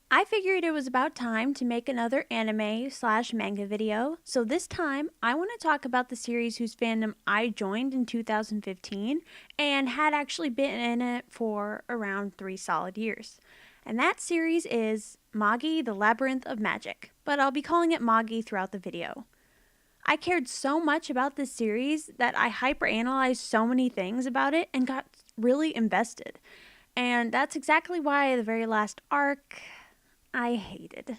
I figured it was about time to make another anime/manga video, so this time I want to talk about the series whose fandom I joined in 2015 and had actually been in it for around 3 solid years. And that series is Magi, the Labyrinth of Magic, but I'll be calling it Magi throughout the video. I cared so much about this series that I hyperanalyzed so many things about it and got really invested. And that's exactly why the very last arc I hated.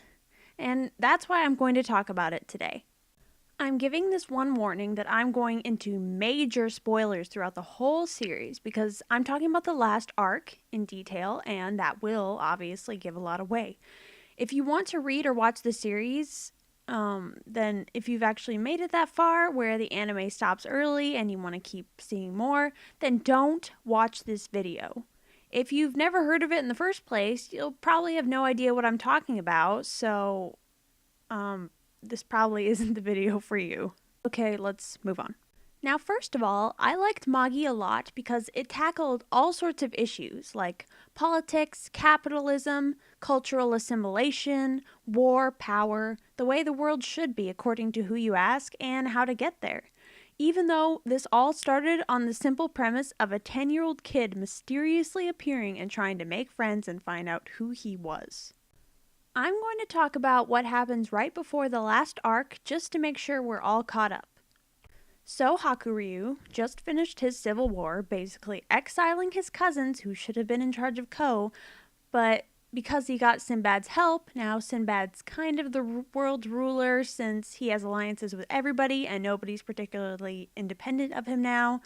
And that's why I'm going to talk about it today. I'm giving this one warning that I'm going into major spoilers throughout the whole series because I'm talking about the last arc in detail, and that will obviously give a lot away. If you want to read or watch the series, then if you've actually made it that far where the anime stops early and you want to keep seeing more, then don't watch this video. If you've never heard of it in the first place, you'll probably have no idea what I'm talking about, so this probably isn't the video for you. Okay, let's move on. Now, first of all, I liked Magi a lot because it tackled all sorts of issues like politics, capitalism, cultural assimilation, war, power, the way the world should be according to who you ask, and how to get there. Even though this all started on the simple premise of a 10-year-old kid mysteriously appearing and trying to make friends and find out who he was. I'm going to talk about what happens right before the last arc just to make sure we're all caught up. So Hakuryu just finished his civil war, basically exiling his cousins who should have been in charge of Ko, but because he got Sinbad's help, now Sinbad's kind of the world's ruler since he has alliances with everybody and nobody's particularly independent of him now.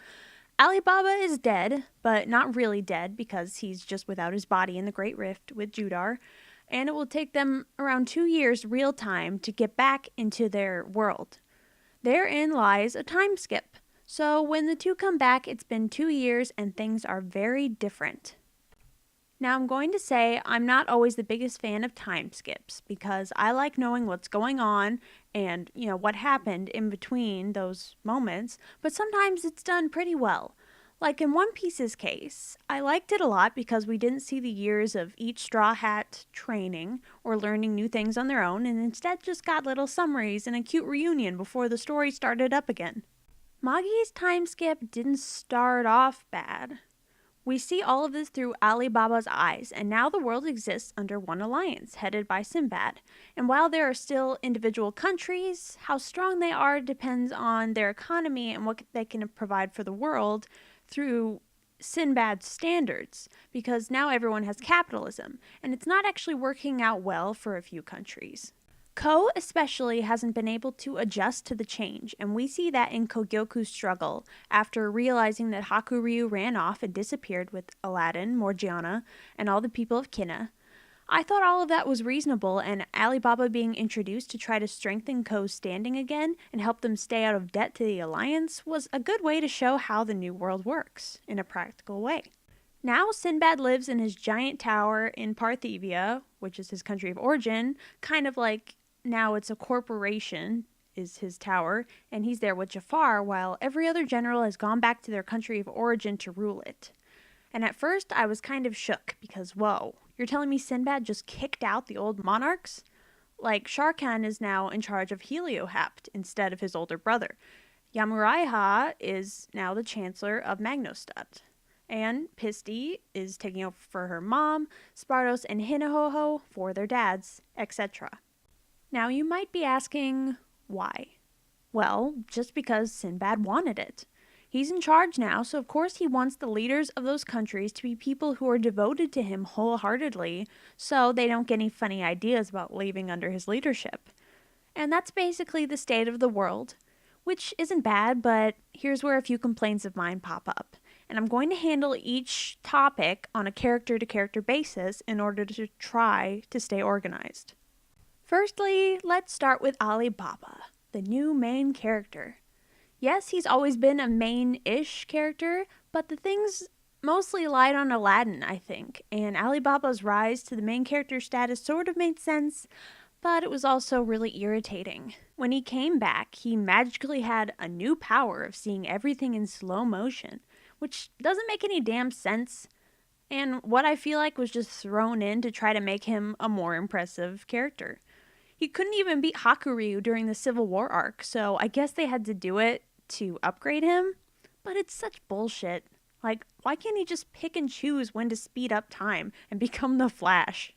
Alibaba is dead, but not really dead because he's just without his body in the Great Rift with Judar, and it will take them around 2 years real time to get back into their world. Therein lies a time skip, so when the two come back, it's been 2 years and things are very different. Now, I'm going to say I'm not always the biggest fan of time skips because I like knowing what's going on and, what happened in between those moments, but sometimes it's done pretty well. Like in One Piece's case, I liked it a lot because we didn't see the years of each Straw Hat training or learning new things on their own and instead just got little summaries and a cute reunion before the story started up again. Magi's time skip didn't start off bad. We see all of this through Alibaba's eyes, and now the world exists under one alliance, headed by Sinbad. And while there are still individual countries, how strong they are depends on their economy and what they can provide for the world through Sinbad's standards, because now everyone has capitalism, and it's not actually working out well for a few countries. Ko especially hasn't been able to adjust to the change, and we see that in Kogyoku's struggle after realizing that Hakuryu ran off and disappeared with Aladdin, Morgiana, and all the people of Kinna. I thought all of that was reasonable, and Alibaba being introduced to try to strengthen Ko's standing again and help them stay out of debt to the Alliance was a good way to show how the new world works, in a practical way. Now Sinbad lives in his giant tower in Parthivia, which is his country of origin, kind of like now it's a corporation is his tower, and he's there with Jafar while every other general has gone back to their country of origin to rule it. And at first I was kind of shook because, whoa, you're telling me Sinbad just kicked out the old monarchs? Like, Sharkan is now in charge of Heliohapt instead of his older brother. Yamuraiha is now the chancellor of Magnostadt. And Pisti is taking over for her mom, Spardos and Hinahoho for their dads, etc. Now you might be asking, why? Well, just because Sinbad wanted it. He's in charge now, so of course he wants the leaders of those countries to be people who are devoted to him wholeheartedly, so they don't get any funny ideas about leaving under his leadership. And that's basically the state of the world, which isn't bad, but here's where a few complaints of mine pop up. And I'm going to handle each topic on a character-to-character basis in order to try to stay organized. Firstly, let's start with Alibaba, the new main character. Yes, he's always been a main-ish character, but the things mostly lied on Aladdin, I think, and Alibaba's rise to the main character status sort of made sense, but it was also really irritating. When he came back, he magically had a new power of seeing everything in slow motion, which doesn't make any damn sense. and what I feel like was just thrown in to try to make him a more impressive character. He couldn't even beat Hakuryu during the Civil War arc, so I guess they had to do it to upgrade him. But it's such bullshit. Like, why can't he just pick and choose when to speed up time and become the Flash?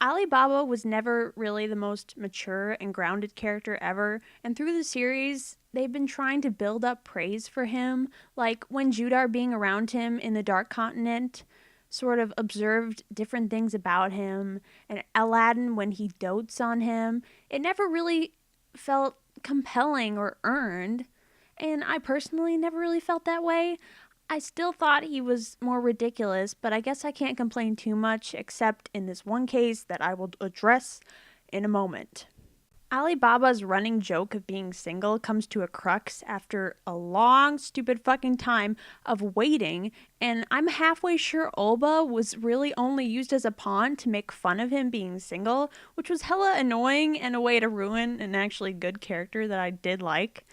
Alibaba was never really the most mature and grounded character ever, and through the series, they've been trying to build up praise for him, like when Judar being around him in the Dark Continent sort of observed different things about him, and Aladdin when he dotes on him. It never really felt compelling or earned, and I personally never really felt that way. I still thought he was more ridiculous, but I guess I can't complain too much, except in this one case that I will address in a moment. Alibaba's running joke of being single comes to a crux after a long, stupid fucking time of waiting, and I'm halfway sure Olba was really only used as a pawn to make fun of him being single, which was hella annoying and a way to ruin an actually good character that I did like.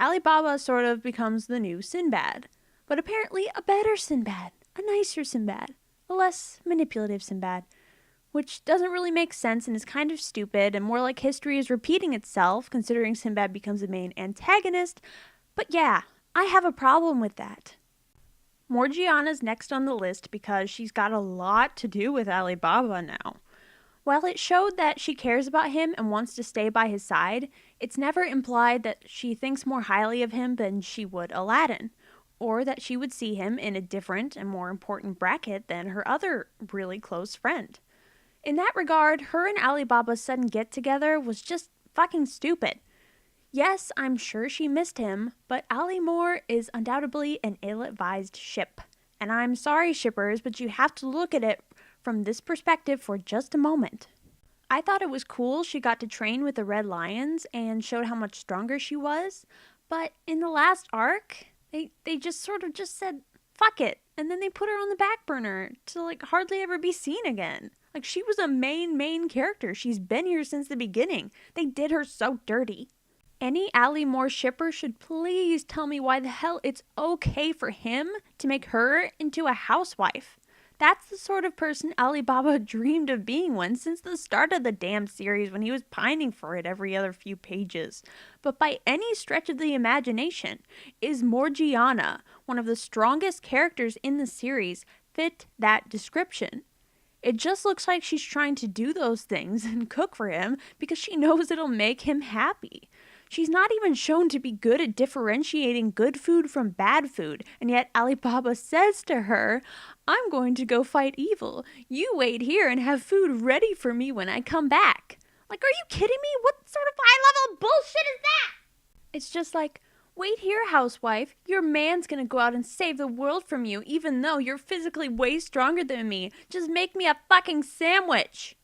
Alibaba sort of becomes the new Sinbad, but apparently a better Sinbad, a nicer Sinbad, a less manipulative Sinbad, which doesn't really make sense and is kind of stupid and more like history is repeating itself considering Sinbad becomes the main antagonist. But yeah, I have a problem with that. Morgiana's next on the list because she's got a lot to do with Alibaba now. While it showed that she cares about him and wants to stay by his side, it's never implied that she thinks more highly of him than she would Aladdin, or that she would see him in a different and more important bracket than her other really close friend. In that regard, her and Alibaba's sudden get-together was just fucking stupid. Yes, I'm sure she missed him, but Ali Moore is undoubtedly an ill-advised ship. And I'm sorry, shippers, but you have to look at it from this perspective for just a moment. I thought it was cool she got to train with the Red Lions and showed how much stronger she was, but in the last arc, they just sort of just said, fuck it, and then they put her on the back burner to like hardly ever be seen again. Like, she was a main character. She's been here since the beginning. They did her so dirty. Any Ali Moore shipper should please tell me why the hell it's okay for him to make her into a housewife. That's the sort of person Alibaba dreamed of being one since the start of the damn series when he was pining for it every other few pages. But by any stretch of the imagination, is Morgiana, one of the strongest characters in the series, fit that description? It just looks like she's trying to do those things and cook for him because she knows it'll make him happy. She's not even shown to be good at differentiating good food from bad food, and yet Alibaba says to her, I'm going to go fight evil. You wait here and have food ready for me when I come back. Like, are you kidding me? What sort of high-level bullshit is that? It's just like, wait here, housewife. Your man's gonna go out and save the world from you, even though you're physically way stronger than me. Just make me a fucking sandwich.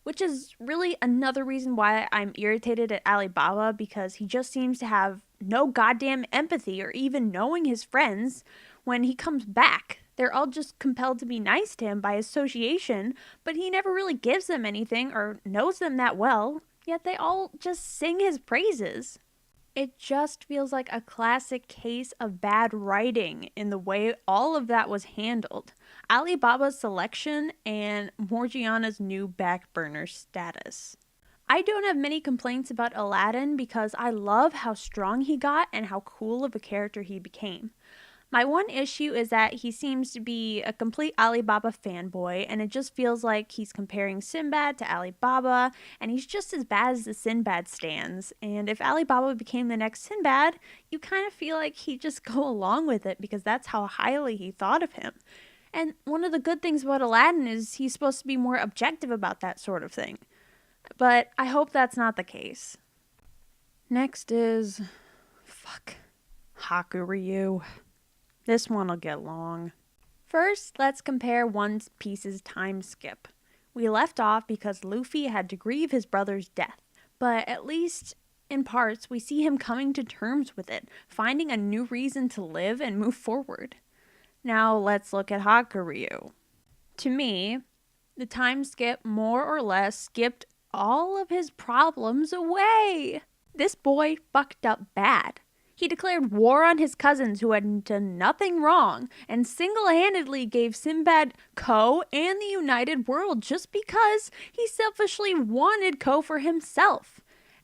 Which is really another reason why I'm irritated at Alibaba, because he just seems to have no goddamn empathy or even knowing his friends when he comes back. They're all just compelled to be nice to him by association, but he never really gives them anything or knows them that well, yet they all just sing his praises. It just feels like a classic case of bad writing in the way all of that was handled. Alibaba's selection and Morgiana's new back burner status. I don't have many complaints about Aladdin because I love how strong he got and how cool of a character he became. My one issue is that he seems to be a complete Alibaba fanboy, and it just feels like he's comparing Sinbad to Alibaba, and he's just as bad as the Sinbad stans. And if Alibaba became the next Sinbad, you kind of feel like he'd just go along with it because that's how highly he thought of him. And one of the good things about Aladdin is he's supposed to be more objective about that sort of thing. But I hope that's not the case. Next is... Hakuryu. This one will get long. First, let's compare One Piece's time skip. We left off because Luffy had to grieve his brother's death, but at least in parts we see him coming to terms with it, finding a new reason to live and move forward. Now let's look at Hakuryu. To me, the time skip more or less skipped all of his problems away. This boy fucked up bad. He declared war on his cousins who had done nothing wrong, and single-handedly gave Sinbad Ko and the United World just because he selfishly wanted Ko for himself.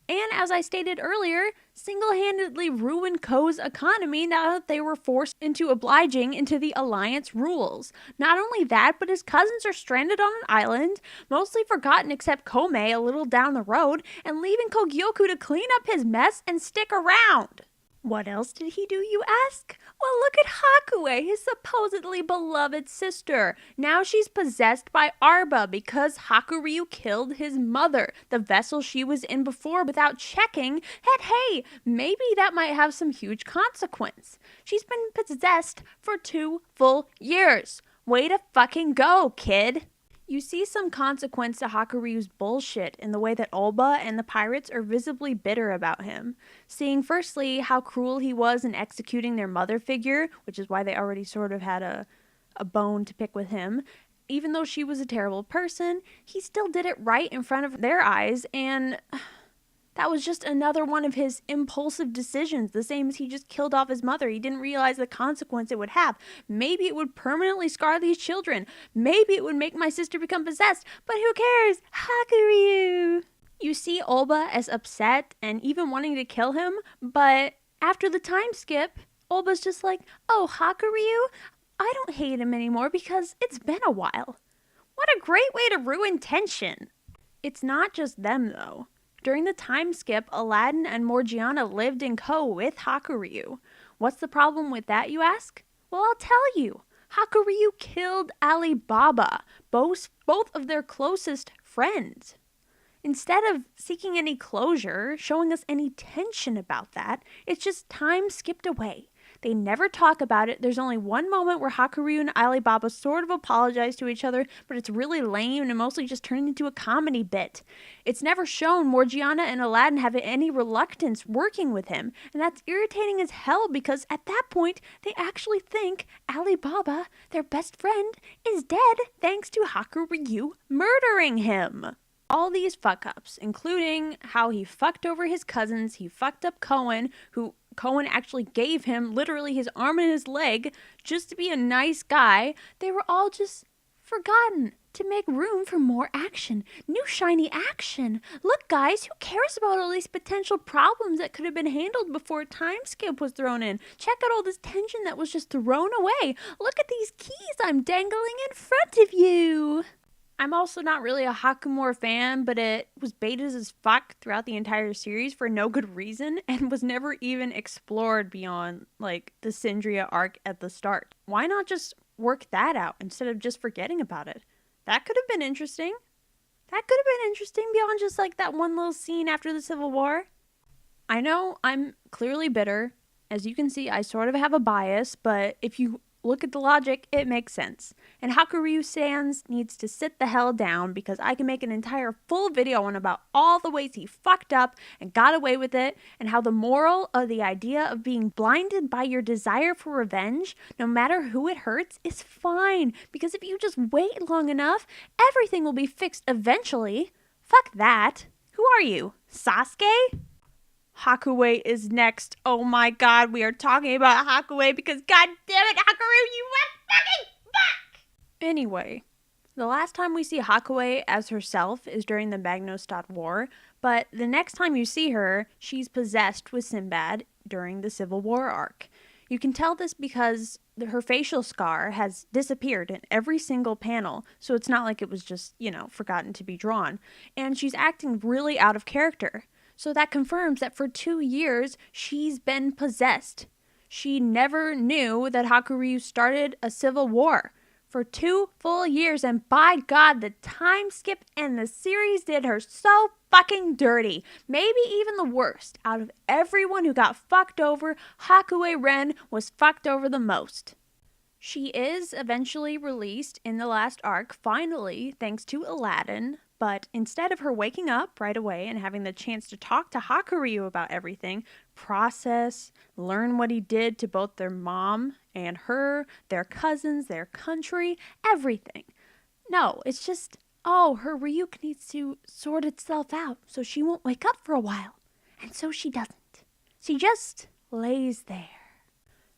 And as I stated earlier, single-handedly ruined Ko's economy now that they were forced into obliging into the Alliance rules. Not only that, but his cousins are stranded on an island, mostly forgotten except Kome a little down the road, and leaving Kogyoku to clean up his mess and stick around. What else did he do, you ask? Well, look at Hakue, his supposedly beloved sister. Now she's possessed by Arba because Hakuryu killed his mother, the vessel she was in before, without checking. And hey, maybe that might have some huge consequence. She's been possessed for 2 full years. Way to fucking go, kid. You see some consequence to Hakuryu's bullshit in the way that Olba and the pirates are visibly bitter about him. Seeing firstly how cruel he was in executing their mother figure, which is why they already sort of had a bone to pick with him. Even though she was a terrible person, he still did it right in front of their eyes, and that was just another one of his impulsive decisions, the same as he just killed off his mother. He didn't realize the consequence it would have. Maybe it would permanently scar these children. Maybe it would make my sister become possessed, but who cares? Hakuryu! You see Olba as upset and even wanting to kill him, but after the time skip, Olba's just like, oh, Hakuryu? I don't hate him anymore because it's been a while. What a great way to ruin tension. It's not just them, though. During the time skip, Aladdin and Morgiana lived in Ko with Hakuryu. What's the problem with that, you ask? Well, I'll tell you. Hakuryu killed Alibaba, both of their closest friends. Instead of seeking any closure, showing us any tension about that, it's just time skipped away. They never talk about it. There's only one moment where Hakuryu and Alibaba sort of apologize to each other, but it's really lame and mostly just turned into a comedy bit. It's never shown Morgiana and Aladdin have any reluctance working with him, and that's irritating as hell because at that point, they actually think Alibaba, their best friend, is dead thanks to Hakuryu murdering him. All these fuck-ups, including how he fucked over his cousins, he fucked up Cohen actually gave him literally his arm and his leg just to be a nice guy, they were all just forgotten to make room for more action. New shiny action. Look, guys, who cares about all these potential problems that could have been handled before a time skip was thrown in? Check out all this tension that was just thrown away. Look at these keys I'm dangling in front of you. I'm also not really a Hakumura fan, but it was baited as fuck throughout the entire series for no good reason and was never even explored beyond, like, the Syndria arc at the start. Why not just work that out instead of just forgetting about it? That could have been interesting. That could have been interesting beyond just, like, that one little scene after the Civil War. I know I'm clearly bitter. As you can see, I sort of have a bias, but if you look at the logic, it makes sense. And Hakuryu Sans needs to sit the hell down because I can make an entire full video on about all the ways he fucked up and got away with it and how the moral of the idea of being blinded by your desire for revenge, no matter who it hurts, is fine. Because if you just wait long enough, everything will be fixed eventually. Fuck that. Who are you? Sasuke? Hakue is next. Oh my god, we are talking about Hakue because god damn it, Hakuryu, you went fucking back! Anyway, the last time we see Hakue as herself is during the Magnostad War, but the next time you see her, she's possessed with Sinbad during the Civil War arc. You can tell this because her facial scar has disappeared in every single panel, so it's not like it was just, forgotten to be drawn. And she's acting really out of character. So that confirms that for 2 years, she's been possessed. She never knew that Hakuryu started a civil war for 2 full years, and by God, the time skip and the series did her so fucking dirty. Maybe even the worst. Out of everyone who got fucked over, Hakue Ren was fucked over the most. She is eventually released in the last arc, finally, thanks to Aladdin. But instead of her waking up right away and having the chance to talk to Hakuryu about everything, process, learn what he did to both their mom and her, their cousins, their country, everything. No, it's just, her Ryuk needs to sort itself out so she won't wake up for a while. And so she doesn't. She just lays there.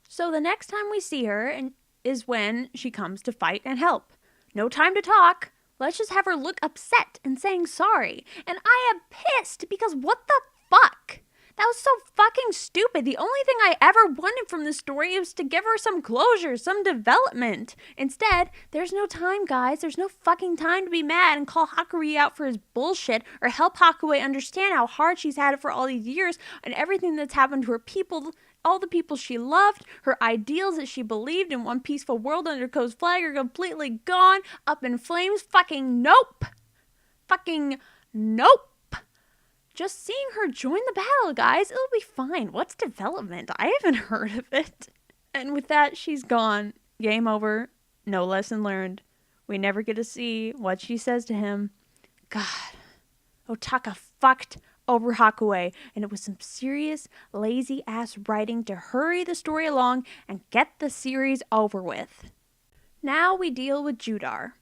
So the next time we see her is when she comes to fight and help. No time to talk. Let's just have her look upset and saying sorry. And I am pissed because what the fuck? That was so fucking stupid. The only thing I ever wanted from this story was to give her some closure, some development. Instead, there's no time, guys. There's no fucking time to be mad and call Hakurei out for his bullshit or help Hakuei understand how hard she's had it for all these years and everything that's happened to her people, all the people she loved, her ideals that she believed in one peaceful world under Ko's flag are completely gone, up in flames. Fucking nope. Fucking nope. Just seeing her join the battle, guys, it'll be fine. What's development? I haven't heard of it. And with that, she's gone. Game over. No lesson learned. We never get to see what she says to him. God. Otaka fucked over Hakuei, and it was some serious, lazy-ass writing to hurry the story along and get the series over with. Now we deal with Judar.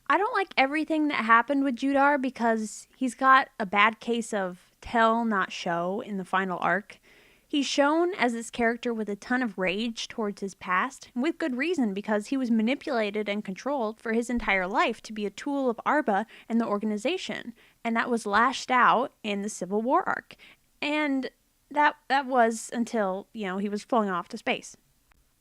I don't like everything that happened with Judar because he's got a bad case of tell, not show in the final arc. He's shown as this character with a ton of rage towards his past, and with good reason because he was manipulated and controlled for his entire life to be a tool of Arba and the organization, and that was lashed out in the Civil War arc. And that was until, he was flung off to space.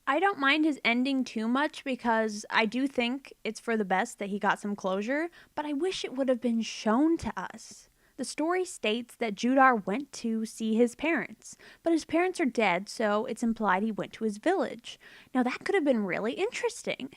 I don't mind his ending too much because I do think it's for the best that he got some closure, but I wish it would have been shown to us. The story states that Judar went to see his parents, but his parents are dead, so it's implied he went to his village. Now that could have been really interesting.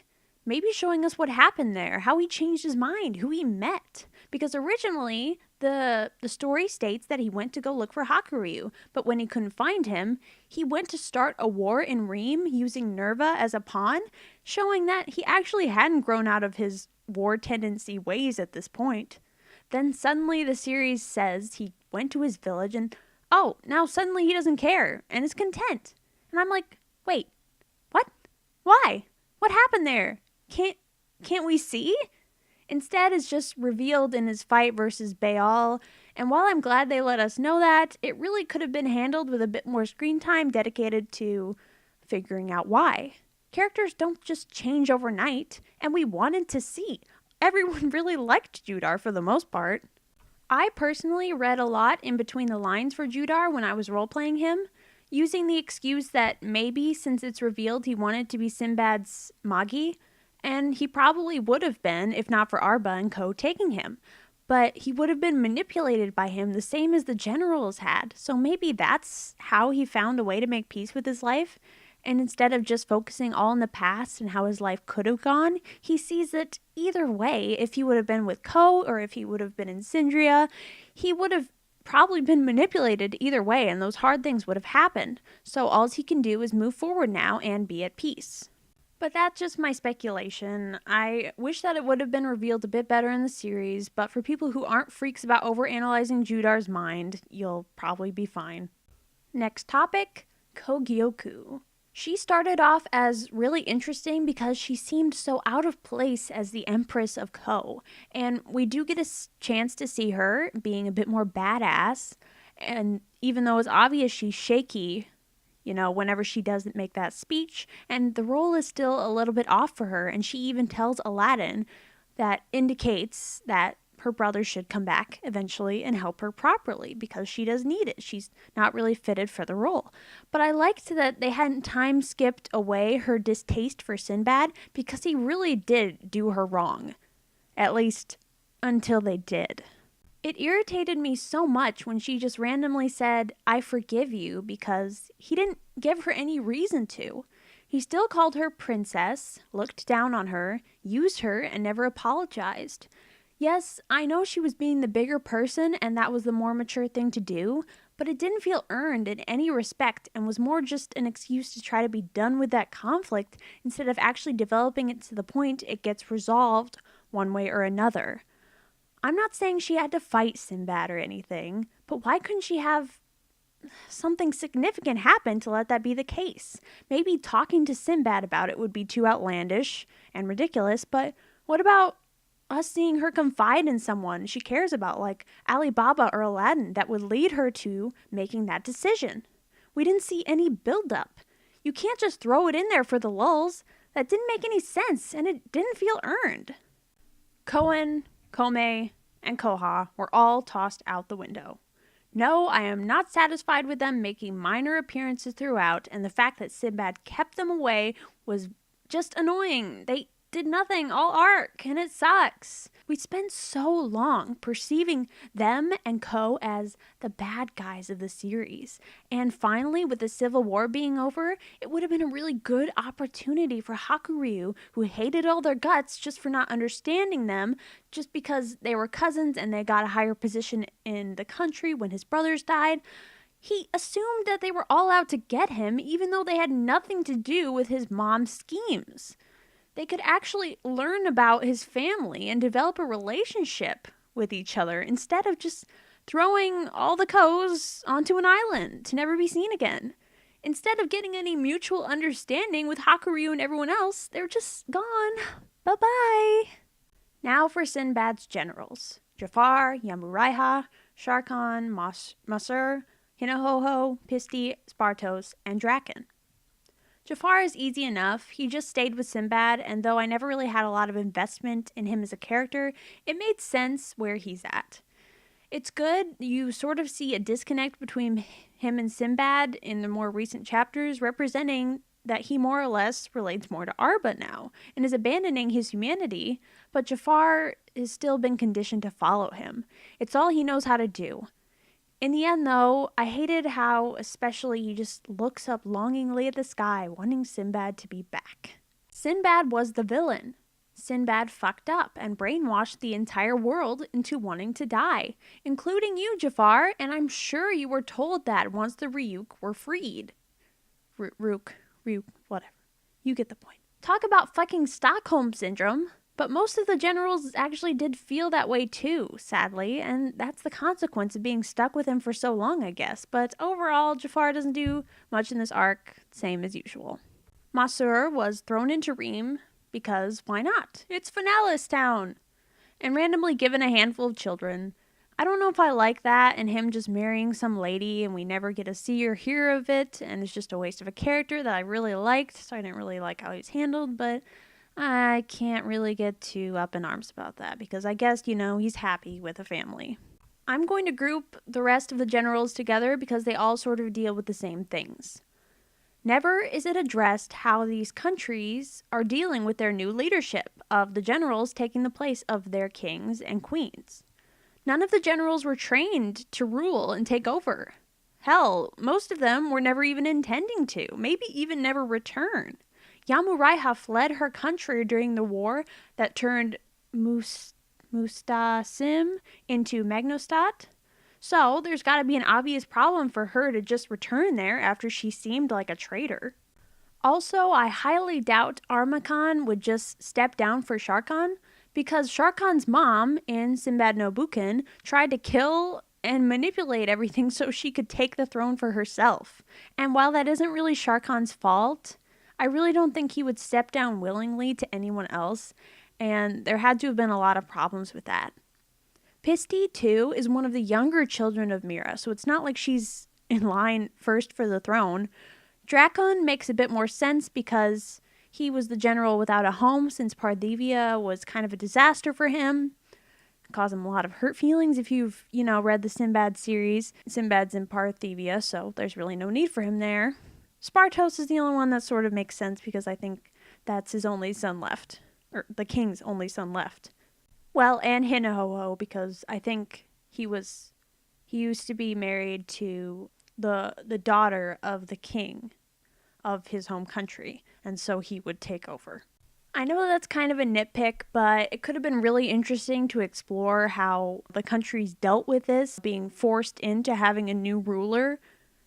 Maybe showing us what happened there, how he changed his mind, who he met. Because originally, the story states that he went to go look for Hakurei, but when he couldn't find him, he went to start a war in Reem using Nerva as a pawn, showing that he actually hadn't grown out of his war tendency ways at this point. Then suddenly the series says he went to his village and, now suddenly he doesn't care and is content. And I'm like, wait, what? Why? What happened there? Can't we see? Instead, it's just revealed in his fight versus Baal, and while I'm glad they let us know that, it really could have been handled with a bit more screen time dedicated to figuring out why. Characters don't just change overnight, and we wanted to see. Everyone really liked Judar for the most part. I personally read a lot in between the lines for Judar when I was role-playing him, using the excuse that maybe since it's revealed he wanted to be Sinbad's Magi, and he probably would have been if not for Arba and Co. taking him. But he would have been manipulated by him the same as the generals had, so maybe that's how he found a way to make peace with his life. And instead of just focusing all in the past and how his life could have gone, he sees that either way, if he would have been with Ko or if he would have been in Syndria, he would have probably been manipulated either way and those hard things would have happened. So all he can do is move forward now and be at peace. But that's just my speculation. I wish that it would have been revealed a bit better in the series, but for people who aren't freaks about overanalyzing Judar's mind, you'll probably be fine. Next topic, Kogyoku. She started off as really interesting because she seemed so out of place as the Empress of Ko, and we do get a chance to see her being a bit more badass, and even though it's obvious she's shaky, whenever she doesn't make that speech, and the role is still a little bit off for her, and she even tells Aladdin that indicates that her brother should come back eventually and help her properly because she does need it. She's not really fitted for the role. But I liked that they hadn't time skipped away her distaste for Sinbad because he really did do her wrong. At least until they did. It irritated me so much when she just randomly said, "I forgive you," because he didn't give her any reason to. He still called her princess, looked down on her, used her, and never apologized. Yes, I know she was being the bigger person and that was the more mature thing to do, but it didn't feel earned in any respect and was more just an excuse to try to be done with that conflict instead of actually developing it to the point it gets resolved one way or another. I'm not saying she had to fight Sinbad or anything, but why couldn't she have something significant happen to let that be the case? Maybe talking to Sinbad about it would be too outlandish and ridiculous, but what about us seeing her confide in someone she cares about, like Alibaba or Aladdin, that would lead her to making that decision? We didn't see any build-up. You can't just throw it in there for the lulz. That didn't make any sense, and it didn't feel earned. Kohen, Kome, and Koha were all tossed out the window. No, I am not satisfied with them making minor appearances throughout, and the fact that Sinbad kept them away was just annoying. They did nothing all arc, and it sucks. We spent so long perceiving them and Ko as the bad guys of the series. And finally, with the Civil War being over, it would have been a really good opportunity for Hakuryu, who hated all their guts just for not understanding them, just because they were cousins and they got a higher position in the country when his brothers died. He assumed that they were all out to get him, even though they had nothing to do with his mom's schemes. They could actually learn about his family and develop a relationship with each other instead of just throwing all the Ko's onto an island to never be seen again. Instead of getting any mutual understanding with Hakuryu and everyone else, they're just gone. Bye-bye. Now for Sinbad's generals. Jafar, Yamuraiha, Sharkan, Masur, Hinahoho, Pisti, Spartos, and Draken. Jafar is easy enough. He just stayed with Sinbad, and though I never really had a lot of investment in him as a character, it made sense where he's at. It's good. You sort of see a disconnect between him and Sinbad in the more recent chapters, representing that he more or less relates more to Arba now, and is abandoning his humanity, but Jafar has still been conditioned to follow him. It's all he knows how to do. In the end, though, I hated how especially he just looks up longingly at the sky, wanting Sinbad to be back. Sinbad was the villain. Sinbad fucked up and brainwashed the entire world into wanting to die, including you, Jafar, and I'm sure you were told that once the Ryuk were freed. Ryuk, whatever. You get the point. Talk about fucking Stockholm Syndrome. But most of the generals actually did feel that way too, sadly, and that's the consequence of being stuck with him for so long, I guess. But overall, Jafar doesn't do much in this arc, same as usual. Masur was thrown into Reem because why not? It's Finalis Town! And randomly given a handful of children. I don't know if I like that and him just marrying some lady and we never get to see or hear of it, and it's just a waste of a character that I really liked, so I didn't really like how he was handled, but I can't really get too up in arms about that because I guess, he's happy with a family. I'm going to group the rest of the generals together because they all sort of deal with the same things. Never is it addressed how these countries are dealing with their new leadership of the generals taking the place of their kings and queens. None of the generals were trained to rule and take over. Hell, most of them were never even intending to, maybe even never return. Yamuraiha fled her country during the war that turned Mustasim into Magnostat. So there's got to be an obvious problem for her to just return there after she seemed like a traitor. Also, I highly doubt Armakan would just step down for Sharkan because Sharkan's mom in Sinbad no Buken tried to kill and manipulate everything so she could take the throne for herself. And while that isn't really Sharkan's fault, I really don't think he would step down willingly to anyone else, and there had to have been a lot of problems with that. Pisti, too, is one of the younger children of Mira, so it's not like she's in line first for the throne. Drakon makes a bit more sense because he was the general without a home since Parthivia was kind of a disaster for him. It caused him a lot of hurt feelings if you've, read the Sinbad series. Sinbad's in Parthivia, so there's really no need for him there. Spartos is the only one that sort of makes sense because I think that's his only son left. Or the king's only son left. Well, and Hinahoho because I think he used to be married to the daughter of the king of his home country, and so he would take over. I know that's kind of a nitpick, but it could have been really interesting to explore how the countries dealt with this, being forced into having a new ruler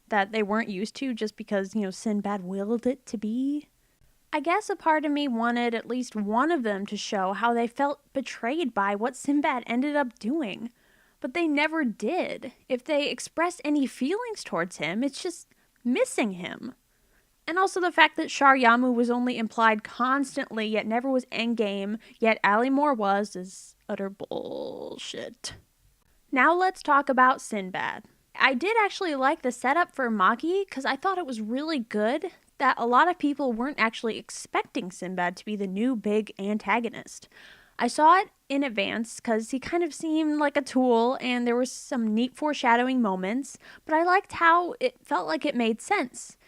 that they weren't used to just because, Sinbad willed it to be. I guess a part of me wanted at least one of them to show how they felt betrayed by what Sinbad ended up doing. But they never did. If they expressed any feelings towards him, it's just missing him. And also the fact that Sharyamu was only implied constantly, yet never was endgame, yet Alimor was, is utter bullshit. Now let's talk about Sinbad. I did actually like the setup for Magi because I thought it was really good that a lot of people weren't actually expecting Sinbad to be the new big antagonist. I saw it in advance because he kind of seemed like a tool and there was some neat foreshadowing moments, but I liked how it felt like it made sense.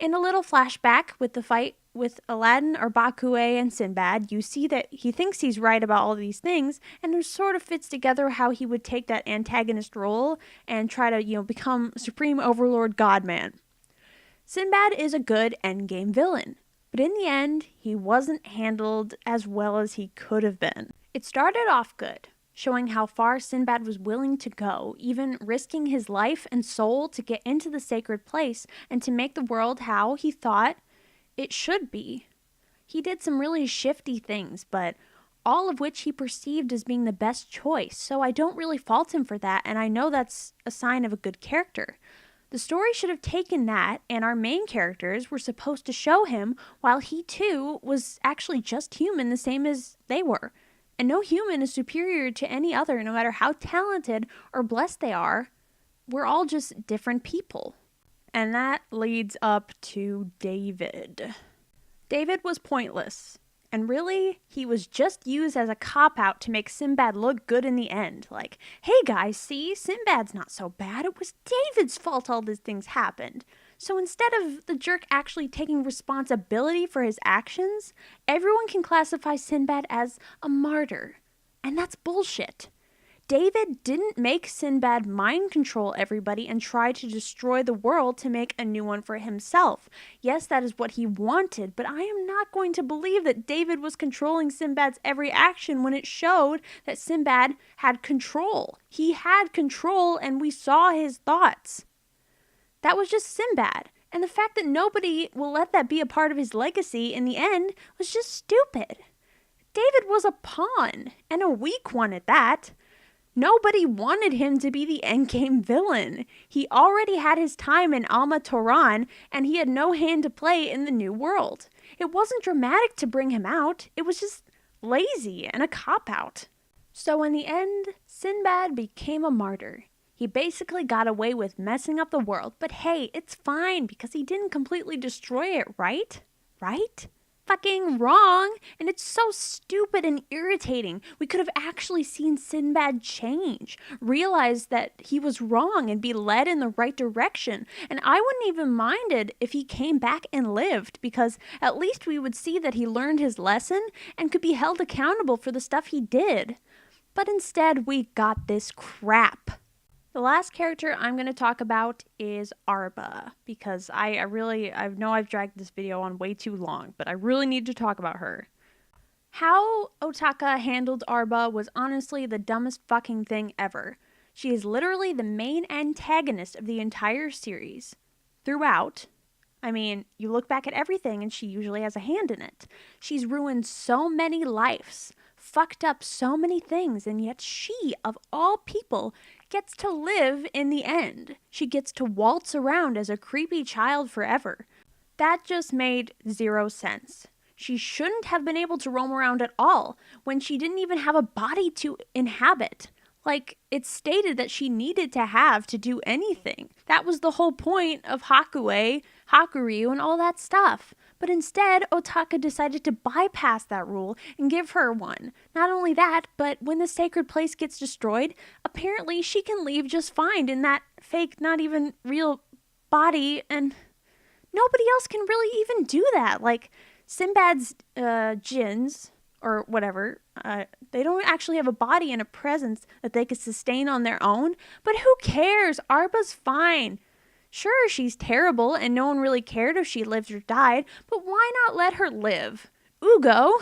In a little flashback with the fight with Aladdin, Bakue, and Sinbad, you see that he thinks he's right about all these things, and it sort of fits together how he would take that antagonist role and try to, become Supreme Overlord Godman. Sinbad is a good endgame villain, but in the end, he wasn't handled as well as he could have been. It started off good, showing how far Sinbad was willing to go, even risking his life and soul to get into the sacred place and to make the world how he thought it should be. He did some really shifty things, but all of which he perceived as being the best choice, so I don't really fault him for that, and I know that's a sign of a good character. The story should have taken that, and our main characters were supposed to show him while he too was actually just human, the same as they were. And no human is superior to any other, no matter how talented or blessed they are. We're all just different people. And that leads up to David. David was pointless. And really, he was just used as a cop-out to make Sinbad look good in the end. Like, hey guys, see, Sinbad's not so bad. It was David's fault all these things happened. So instead of the jerk actually taking responsibility for his actions, everyone can classify Sinbad as a martyr. And that's bullshit. David didn't make Sinbad mind control everybody and try to destroy the world to make a new one for himself. Yes, that is what he wanted, but I am not going to believe that David was controlling Sinbad's every action when it showed that Sinbad had control. He had control and we saw his thoughts. That was just Sinbad. And the fact that nobody will let that be a part of his legacy in the end was just stupid. David was a pawn, and a weak one at that. Nobody wanted him to be the endgame villain. He already had his time in Alma Toran, and he had no hand to play in the new world. It wasn't dramatic to bring him out. It was just lazy and a cop-out. So in the end, Sinbad became a martyr. He basically got away with messing up the world, but hey, it's fine because he didn't completely destroy it, right? Right? Fucking wrong, and it's so stupid and irritating. We could have actually seen Sinbad change, realize that he was wrong and be led in the right direction, and I wouldn't even minded if he came back and lived, because at least we would see that he learned his lesson and could be held accountable for the stuff he did. But instead, we got this crap. The last character I'm going to talk about is Arba, because I know I've dragged this video on way too long, but I really need to talk about her. How Otaka handled Arba was honestly the dumbest fucking thing ever. She is literally the main antagonist of the entire series. Throughout. I mean, you look back at everything and she usually has a hand in it. She's ruined so many lives, fucked up so many things, and yet she, of all people, gets to live in the end. She gets to waltz around as a creepy child forever. That just made zero sense. She shouldn't have been able to roam around at all when she didn't even have a body to inhabit. Like, it's stated that she needed to have to do anything. That was the whole point of Hakuryu, and all that stuff. But instead, Otaka decided to bypass that rule and give her one. Not only that, but when the sacred place gets destroyed, apparently she can leave just fine in that fake, not even real body, and nobody else can really even do that. Like, Sinbad's djinns, or whatever, they don't actually have a body and a presence that they could sustain on their own, but who cares? Arba's fine. Sure, she's terrible, and no one really cared if she lived or died, but why not let her live? Ugo?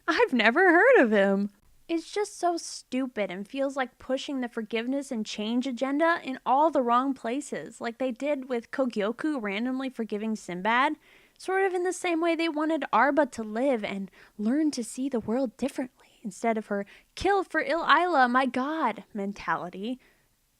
I've never heard of him. It's just so stupid and feels like pushing the forgiveness and change agenda in all the wrong places, like they did with Kogyoku randomly forgiving Sinbad, sort of in the same way they wanted Arba to live and learn to see the world differently, instead of her kill for Isla, my god mentality.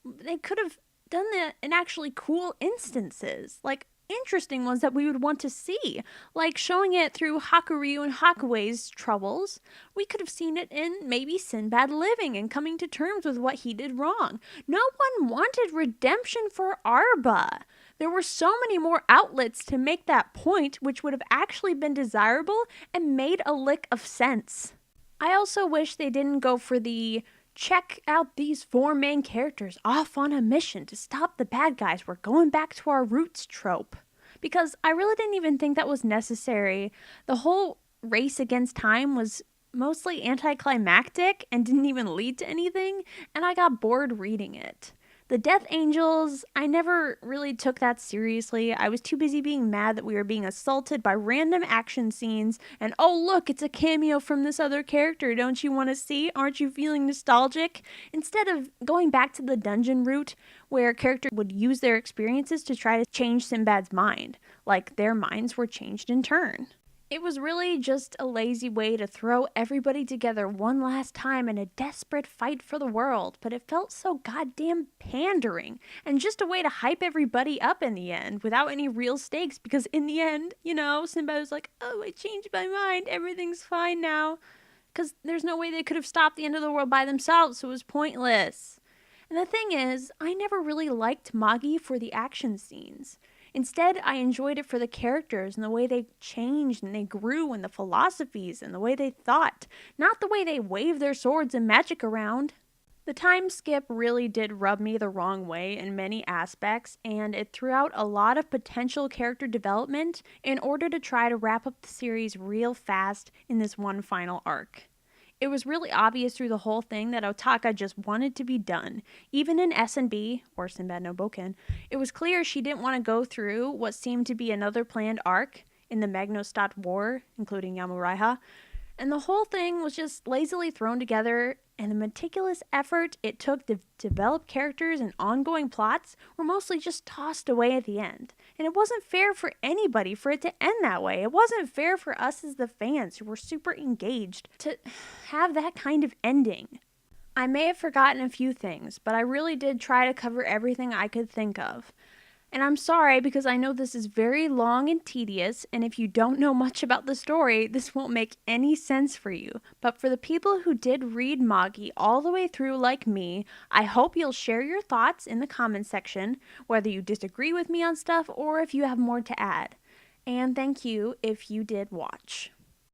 They could have done that in actually cool instances. Like, interesting ones that we would want to see, like showing it through Hakuryu and Hakuei's troubles. We could have seen it in maybe Sinbad living and coming to terms with what he did wrong. No one wanted redemption for Arba. There were so many more outlets to make that point, which would have actually been desirable and made a lick of sense. I also wish they didn't go for the check out these 4 main characters off on a mission to stop the bad guys. We're going back to our roots trope. Because I really didn't even think that was necessary. The whole race against time was mostly anticlimactic and didn't even lead to anything, and I got bored reading it. The Death Angels, I never really took that seriously. I was too busy being mad that we were being assaulted by random action scenes, and oh look, it's a cameo from this other character, don't you want to see? Aren't you feeling nostalgic? Instead of going back to the dungeon route, where characters would use their experiences to try to change Sinbad's mind, like their minds were changed in turn. It was really just a lazy way to throw everybody together one last time in a desperate fight for the world, but it felt so goddamn pandering, and just a way to hype everybody up in the end, without any real stakes, because in the end, Sinbad was like, oh, I changed my mind, everything's fine now, because there's no way they could have stopped the end of the world by themselves, so it was pointless. And the thing is, I never really liked Magi for the action scenes. Instead, I enjoyed it for the characters and the way they changed and they grew and the philosophies and the way they thought, not the way they waved their swords and magic around. The time skip really did rub me the wrong way in many aspects, and it threw out a lot of potential character development in order to try to wrap up the series real fast in this one final arc. It was really obvious through the whole thing that Otaka just wanted to be done. Even in S&B, or Sinbad no Boken, it was clear she didn't want to go through what seemed to be another planned arc in the Magnostat War, including Yamuraiha, and the whole thing was just lazily thrown together, and the meticulous effort it took to develop characters and ongoing plots were mostly just tossed away at the end. And it wasn't fair for anybody for it to end that way. It wasn't fair for us as the fans who were super engaged to have that kind of ending. I may have forgotten a few things, but I really did try to cover everything I could think of. And I'm sorry because I know this is very long and tedious, and if you don't know much about the story, this won't make any sense for you. But for the people who did read Magi all the way through like me, I hope you'll share your thoughts in the comments section, whether you disagree with me on stuff or if you have more to add. And thank you if you did watch.